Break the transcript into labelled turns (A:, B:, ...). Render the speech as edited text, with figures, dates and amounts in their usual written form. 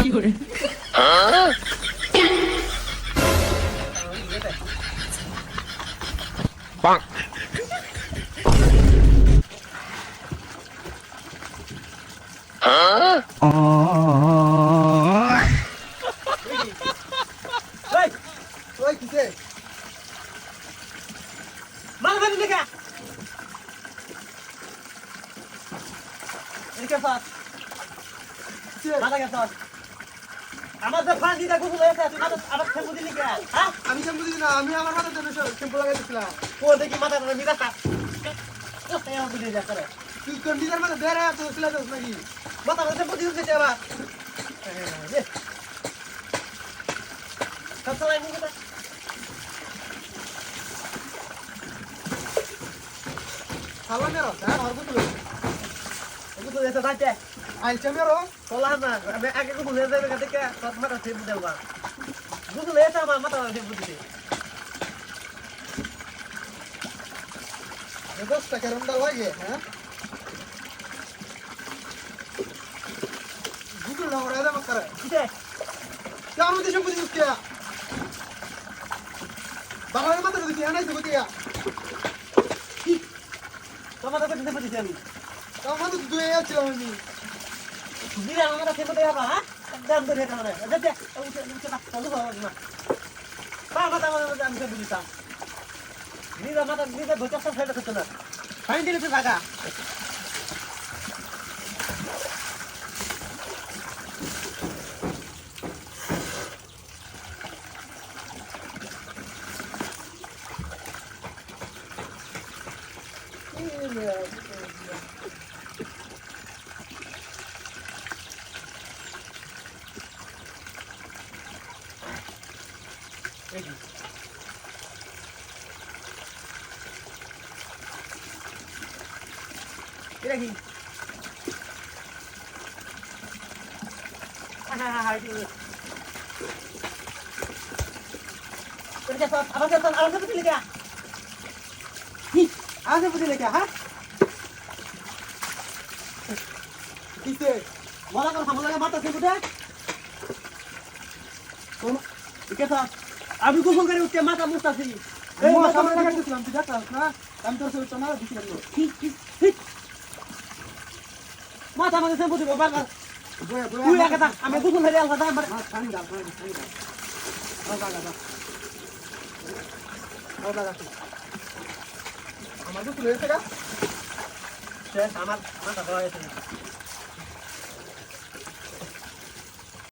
A: 有人，
B: 棒！এই
C: ওই কিসে মাল ভাবি লেখা এদিকে ফাস মাথা গেছ আমার যে ফাঁসিটা গুগল হয়েছে তুই মাথা আবার শ্যাম্পু দিলি কে হ্যাঁ
D: আমি শ্যাম্পু দিই না, আমি আমার মাথার জন্য শ্যাম্পু লাগাইছিলাম।
C: ও দেখি মাথা মিরাটা ও তাই আমার বুঝে যা করে
D: তুই তোর নিজের মাথা বেড়ে তো সিলাইছিস নাকি?
C: মাথা শ্যাম্পু দিতে আবার সব সময় মুখটা
D: খালা মেরো, হ্যাঁ হরবো তুই।
C: গুগল হয়েছে দাঁতে
D: আইছে মেরো,
C: তোলা না আমি আগে গুগল হয়ে যাবে দেখে সব মাথা শ্যাম্পু দেবো গুগল হয়েছে আমার মাথা শ্যাম্পু দিতে
D: 10 টাকা রন্ডা লাগে, হ্যাঁ? গুগল না ওরা দাম করে।
C: কিসে
D: কেমন মধ্যে শ্যাম্পু দিছিস কে? বাবার মাথা দিছিস, আনাই তো গতিয়া।
C: তোমার কাছে শ্যাম্পু দিছি আমি
D: তাও মাথা ধুয়ে যাচ্ছিলাম আমি।
C: দিলে আমার শ্যাম্পু দেয়া বা হ্যাঁ একদম ধরে এটা মানে দেখে উঠে উঠে চালু হওয়া না বা মাথা আমি শ্যাম্পু দিতাম নিজের মাথা নিজের ভোটার সব ফেলে করতে না ফাইন দিলে তো টাকা এটা কি আবার বুঝলি কে আবার বুঝলি কে হ্যাঁ
D: কিসে?
C: মজা করে সামনে মাথা শ্যাম্পু দেয় আমি গোসল করে উঠতে মাথা মুছতাছি
D: এই মাথা সামনে লাগাইছিলাম, তুই দেখছিস না? আমি তোর সাথে না দিছিলাম।
C: মাথা মাথা শ্যাম্পু দিব বারবার
D: বয়া বয়া।
C: তুই একা থাক আমি গোসল করে আলফা দাম
D: পানি দাও, পানি দাও। দাও দাও দাও। দাও দাও দাও। আমার তো তুলে গেছে গা।
C: শেষ আমার মাথা ধোয়া হয়েছে